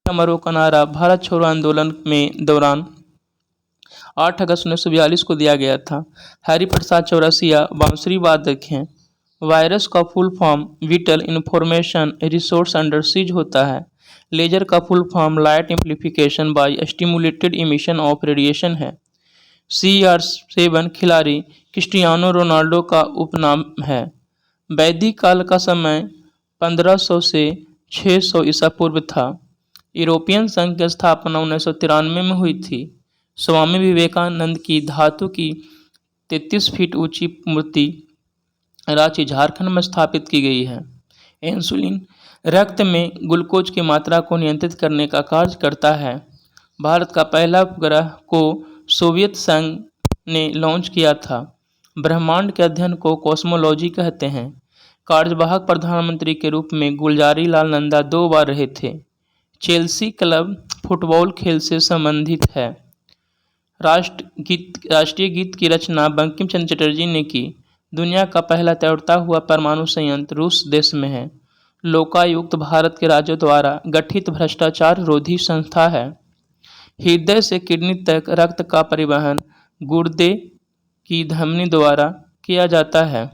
समारोह का नारा भारत छोड़ो आंदोलन में दौरान 8 अगस्त 1942 को दिया गया था। हरिप्रसाद चौरसिया बांसुरी वादक हैं। वायरस का full form whittle information resource under seize होता है। लेजर का full form light amplification by stimulated emission of radiation है। CR7 खिलाड़ी क्रिस्टियानो रोनाल्डो का उपनाम है। वैदिक काल का समय 1500 से 600 ईसा पूर्व था। यूरोपियन संघ की स्थापना 1993 में हुई थी। स्वामी विवेकानंद की धातु की 33 फीट ऊंची मूर्ति रांची झारखंड में स्थापित की गई है। इंसुलिन रक्त में ग्लूकोज की मात्रा को नियंत्रित करने का कार्य करता है। भारत का पहला उपग्रह को सोवियत संघ ने लॉन्च किया था। ब्रह्मांड के अध्ययन को कॉस्मोलॉजी कहते हैं। कार्यवाहक प्रधानमंत्री के रूप में गुलजारी लाल नंदा 2 बार रहे थे। चेल्सी क्लब फुटबॉल खेल से संबंधित है। राष्ट्रीय गीत की रचना बंकिम चंद्र चटर्जी ने की। दुनिया का पहला तैरता हुआ परमाणु संयंत्र रूस देश में है। लोकायुक्त भारत के राज्यों द्वारा गठित भ्रष्टाचार रोधी संस्था है। हृदय से किडनी तक रक्त का परिवहन गुर्दे की धमनी द्वारा किया जाता है।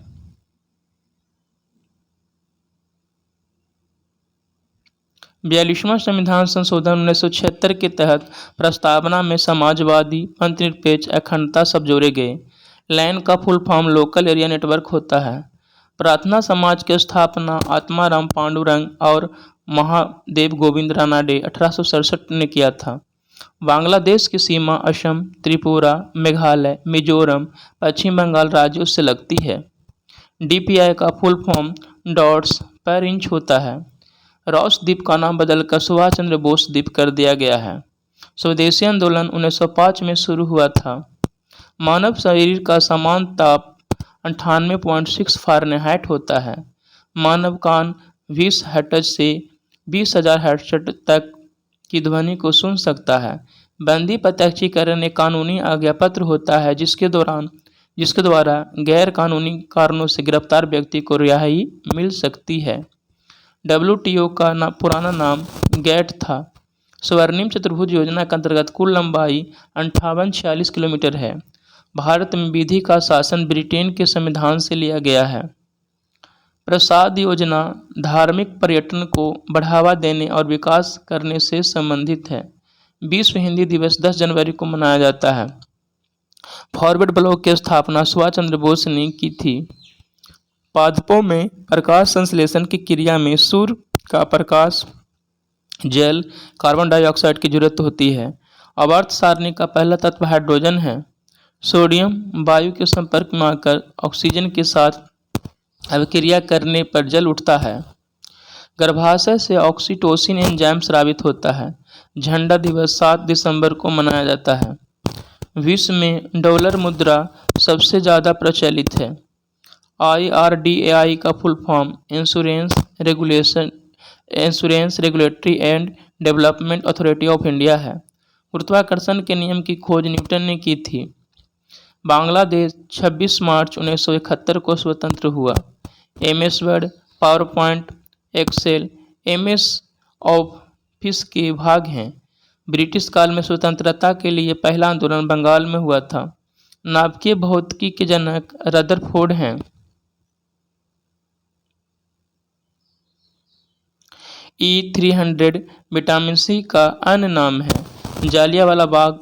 बयालीसवां संविधान संशोधन 1976 के तहत प्रस्तावना में समाजवादी, पंथनिरपेक्ष, अखंडता सब जोड़े गए। लैन का full form local area network होता है। प्रार्थना समाज की स्थापना आत्माराम पांडुरंग और महादेव गोविंद रानाडे 1867 ने किया था। बांग्लादेश की सीमा असम, त्रिपुरा, मेघालय, मिजोरम, पश्चिम बंगाल राज्यों से लगती है। DPI का फुल फॉर्म डॉट्स पर इंच होता है। रॉस द्वीप का नाम बदलकर सुभाष चंद्र बोस द्वीप कर दिया गया है। स्वदेशी आंदोलन 1905 में शुरू हुआ था। मानव शरीर का समान ताप 98.6 फ़ारेनहाइट होता है। मानव कान 20 हर्ट्ज से 20,000 हर्ट्ज तक की ध्वनि को सुन सकता है। बंदी प्रत्यक्षीकरण एक कानूनी आज्ञापत्र होता है जिसके द्वारा गैर कानूनी कारणों से गिरफ्तार व्यक्ति को रिहाई मिल सकती है। WTO का पुराना नाम गैट था। स्वर्णिम चतुर्भुज योजना के अंतर्गत कुल लंबाई 5846 किलोमीटर है। भारत में विधि का शासन ब्रिटेन के संविधान से लिया गया है। प्रसाद योजना धार्मिक पर्यटन को बढ़ावा देने और विकास करने से संबंधित है। विश्व हिंदी दिवस 10 जनवरी को मनाया जाता है। फॉरवर्ड ब्लॉक की स्थापना सुभाष चंद्र बोस ने की थी। पादपों में प्रकाश संश्लेषण की क्रिया में सूर्य का प्रकाश, जल, कार्बन डाइऑक्साइड की जरूरत होती है। आवर्त सारणी का पहला तत्व हाइड्रोजन है। सोडियम वायु के संपर्क में आकर ऑक्सीजन के साथ अभिक्रिया करने पर जल उठता है। गर्भाशय से ऑक्सीटोसिन एंजाइम स्रावित होता है। झंडा दिवस 7 दिसंबर को मनाया जाता है। विश्व में डॉलर मुद्रा सबसे ज़्यादा प्रचलित है। IRDAI का full form insurance regulatory and development authority of India है। गुरुत्वाकर्षण के नियम की खोज न्यूटन ने की थी। बांग्लादेश 26 मार्च 1971 को स्वतंत्र हुआ। MS Word, PowerPoint, Excel MS Office के भाग हैं। ब्रिटिश काल में स्वतंत्रता के लिए पहला आंदोलन बंगाल में हुआ था। नाभिकीय भौतिकी के जनक रदरफोर्ड हैं। E300 विटामिन C का अन्य नाम है। जालियांवाला बाग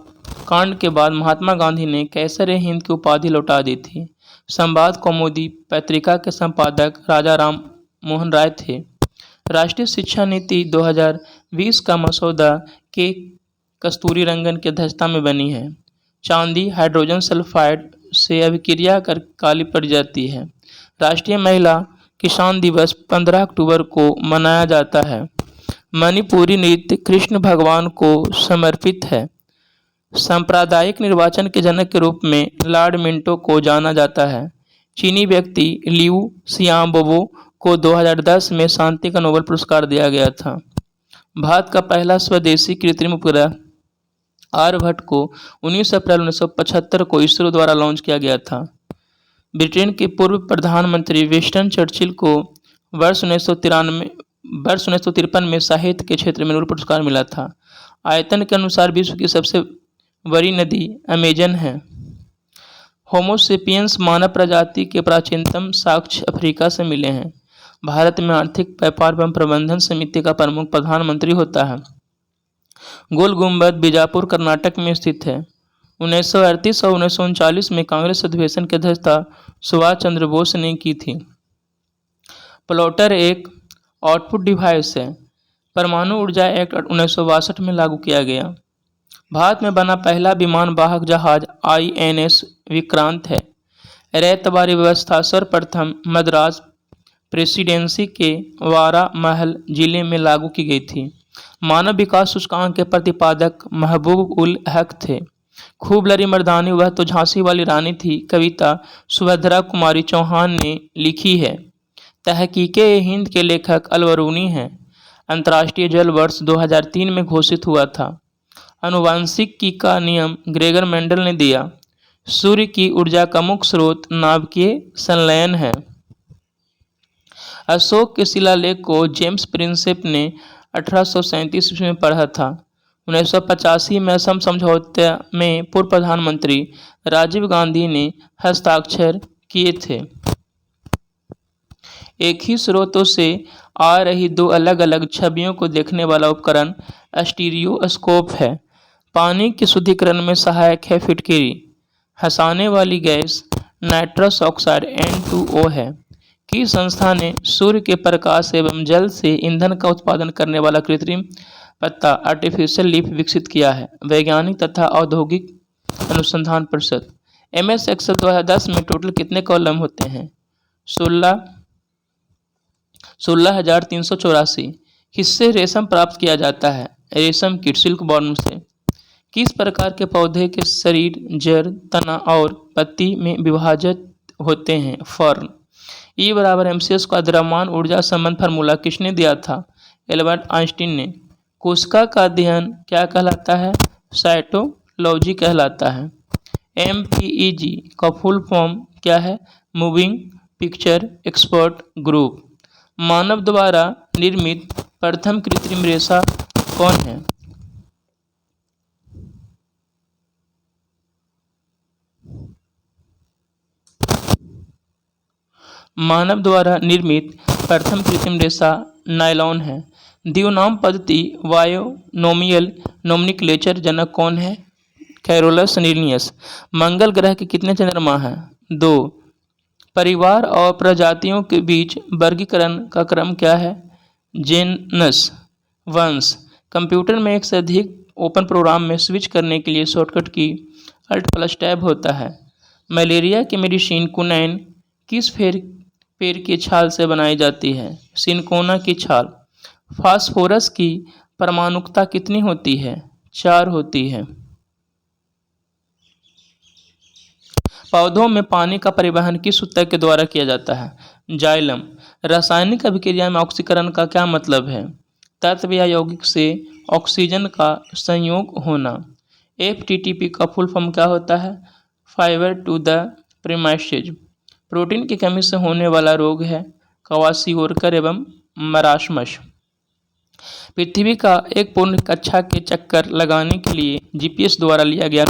कांड के बाद महात्मा गांधी ने कैसर-ए-हिंद की उपाधि लौटा दी थी। संवाद कौमुदी पत्रिका के संपादक राजा राम मोहन राय थे। राष्ट्रीय शिक्षा नीति 2020 का मसौदा के कस्तूरी रंगन की अध्यक्षता में बनी है। चांदी हाइड्रोजन सल्फाइड से अभिक्रिया कर काली पड़ जाती है। राष्ट्रीय महिला किसान दिवस 15 अक्टूबर को मनाया जाता है। मणिपुरी नृत्य कृष्ण भगवान को समर्पित है। सांप्रदायिक निर्वाचन के जनक के रूप में लॉर्ड मिंटो को जाना जाता है। चीनी व्यक्ति लियू सियांबोबो को 2010 में शांति का नोबेल पुरस्कार दिया गया था। भारत का पहला स्वदेशी कृत्रिम उपग्रह आर्यभट्ट को 19 अप्रैल 1975 को इसरो द्वारा लॉन्च किया गया था। ब्रिटेन के पूर्व प्रधानमंत्री विंस्टन चर्चिल को वर्ष वर्ष 1953 में साहित्य के क्षेत्र में नोबेल पुरस्कार मिला था। आयतन के अनुसार विश्व की सबसे बड़ी नदी अमेजन है। होमोसेपियंस मानव प्रजाति के प्राचीनतम साक्ष्य अफ्रीका से मिले हैं। भारत में आर्थिक व्यापार एवं प्रबंधन समिति का प्रमुख प्रधानमंत्री होता है। गोल गुम्बद बीजापुर कर्नाटक में स्थित है। 1938 और 1939 में कांग्रेस अधिवेशन की अध्यक्षता सुभाष चंद्र बोस ने की थी। प्लॉटर एक आउटपुट डिवाइस है। परमाणु ऊर्जा एक्ट 1962 में लागू किया गया। भारत में बना पहला विमान वाहक जहाज INS विक्रांत है। रैयतवारी व्यवस्था सर्वप्रथम मद्रास प्रेसिडेंसी के वारामहल जिले में लागू की गई थी। मानव विकास सूचकांक के प्रतिपादक महबूब उल हक थे। खूब लड़ी मर्दानी वह तो झांसी वाली रानी थी कविता सुभद्रा कुमारी चौहान ने लिखी है। तहकीके हिंद के लेखक अलबरूनी हैं। अंतर्राष्ट्रीय जल वर्ष 2003 में घोषित हुआ था। आनुवांशिकी का नियम ग्रेगर मेंडल ने दिया। सूर्य की ऊर्जा का मुख्य स्रोत नाभिकीय संलयन है। अशोक के शिलालेख को जेम्स प्रिंसेप ने 1837 ईस्वी में पढ़ा था। 1985 में असम समझौते में पूर्व प्रधानमंत्री राजीव गांधी ने हस्ताक्षर किए थे। एक ही स्रोतों से आ रही दो अलग अलग छवियों को देखने वाला उपकरण स्टीरियोस्कोप है। पानी के शुद्धिकरण में सहायक है फिटकिरी। हंसाने वाली गैस नाइट्रस ऑक्साइड N2O है। किस संस्था ने सूर्य के प्रकाश एवं जल से ईंधन का उत्पादन करने वाला कृत्रिम पत्ता आर्टिफिशियल लीफ विकसित किया है? वैज्ञानिक तथा औद्योगिक अनुसंधान परिषद। MS एक्सेल 2010 में टोटल कितने कॉलम होते हैं? 16,384। किससे रेशम प्राप्त किया जाता है? रेशम कीट सिल्क वर्म से। किस प्रकार के पौधे के शरीर जड़ तना और पत्ती में विभाजित होते हैं? फर्न। E बराबर mc का द्रव्यमान ऊर्जा संबंध फार्मूला किसने दिया था? एल्बर्ट आइंस्टीन ने। कोशिका का अध्ययन क्या कहलाता है? साइटोलॉजी कहलाता है। MPEG का फुल फॉर्म क्या है? Moving picture expert group. मानव द्वारा निर्मित प्रथम कृत्रिम रेशा कौन है? मानव द्वारा निर्मित प्रथम कृत्रिम रेशा नायलॉन है। द्विनाम पद्धति बायोनोमियल नोमेनक्लेचर जनक कौन है? Carolus Linnaeus. मंगल ग्रह के कितने चंद्रमा हैं? 2। परिवार और प्रजातियों के बीच वर्गीकरण का क्रम क्या है? जेनस। वंश। कंप्यूटर में एक से अधिक ओपन प्रोग्राम में स्विच करने के लिए शॉर्टकट की Alt+Tab होता है। मलेरिया की मेडिसिन क्विनाइन किस पेड़ की छाल से बनाई जाती है? सिनकोना की छाल। फास्फोरस की परमाणुकता कितनी होती है? 4 होती है। पौधों में पानी का परिवहन किस ऊतक के द्वारा किया जाता है? जाइलम। रासायनिक अभिक्रिया में ऑक्सीकरण का क्या मतलब है? तत्व या यौगिक से ऑक्सीजन का संयोग होना। FTP का फुल फॉर्म क्या होता है? Fibre to the premises. Protein की कमी से होने वाला रोग है क्वाशियोरकर एवं मरासमस। पृथ्वी का एक पूर्ण कक्षा के चक्कर लगाने के लिए GPS द्वारा लिया गया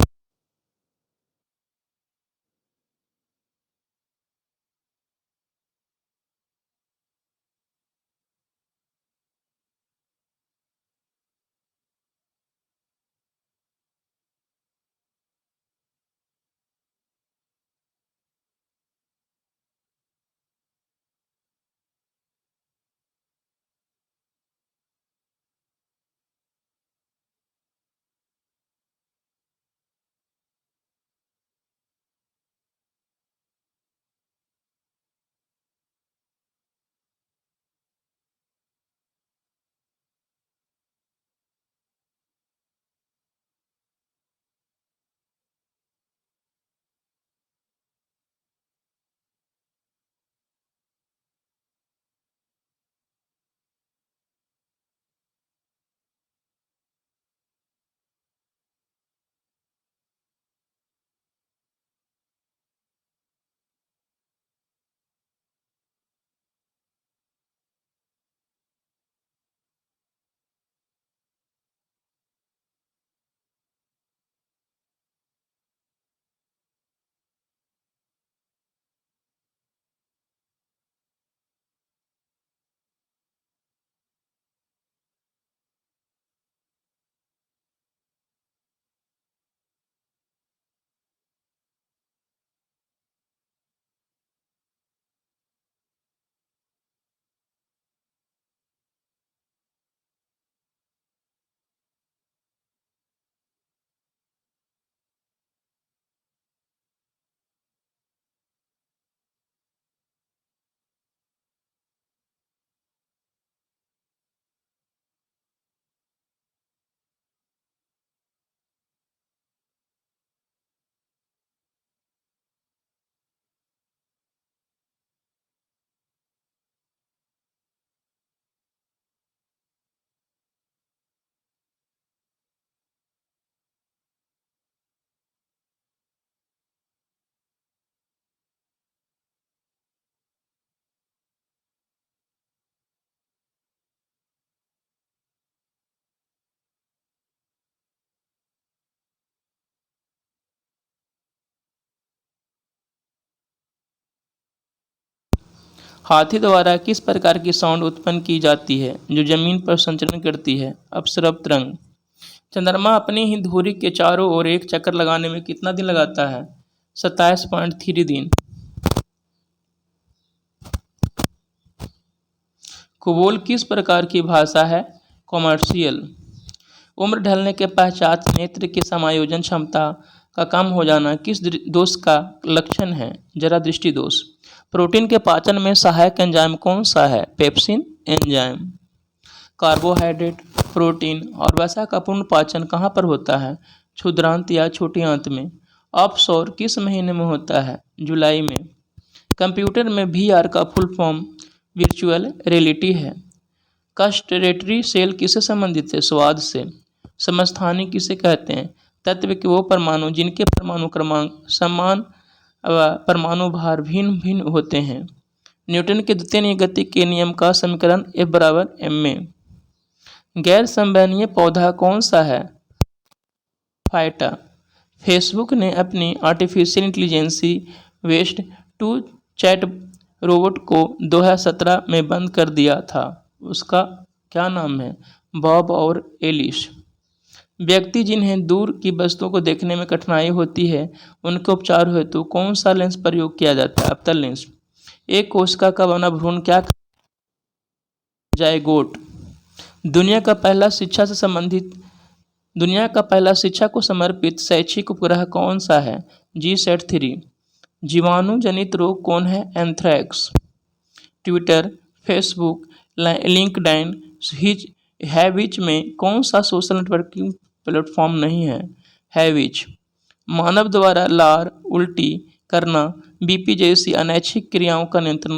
हाथी द्वारा किस प्रकार की साउंड उत्पन्न की जाती है जो जमीन पर संचरण करती है? अपस्रव तरंग। चंद्रमा अपनी ही धुरी के चारों ओर एक चक्कर लगाने में कितना दिन लगाता है? 27.3 दिन। खगोल किस प्रकार की भाषा है? कॉमर्शियल। उम्र ढलने के पश्चात नेत्र की समायोजन क्षमता का कम हो जाना किस दोष का लक्षण है? जरा दृष्टि दोष। प्रोटीन के पाचन में सहायक एंजाइम कौन सा है? Pepsin enzyme. कार्बोहाइड्रेट, प्रोटीन और वसा का पूर्ण पाचन कहाँ पर होता है? क्षुद्रांत या छोटी आंत में। ऑफशोर किस महीने में होता है? जुलाई में। कंप्यूटर में VR का फुल फॉर्म वर्चुअल रियलिटी है। कस्टरेटरी सेल किससे संबंधित है? स्वाद से। समस्थानिक किसे कहते हैं? तत्व के वो परमाणु जिनके परमाणु क्रमांक समान व परमाणु भार भिन्न भिन्न होते हैं। न्यूटन के द्वितीय गति के नियम का समीकरण F=ma। गैर संवहनीय पौधा कौन सा है? फाइटा। फेसबुक ने अपनी artificial intelligence based 2 chat robot को 2017 में बंद कर दिया था। उसका क्या नाम है? बॉब और एलिस। व्यक्ति जिन्हें दूर की वस्तुओं को देखने में कठिनाई होती है उनके उपचार हेतु कौन सा लेंस प्रयोग किया जाता है? अवतल लेंस। एक कोशिका का बना भ्रूण क्या जायगोट। दुनिया का पहला शिक्षा को समर्पित शैक्षिक उपग्रह कौन सा है? GSAT-3। जीवाणु जनित रोग कौन है? एंथ्रैक्स। ट्विटर, फेसबुक, लिंक्डइन, हैविच में कौन सा सोशल नेटवर्किंग प्लेटफॉर्म नहीं है? हैविच। मानव द्वारा लार, उल्टी करना, BP जैसी अनैच्छिक क्रियाओं का नियंत्रण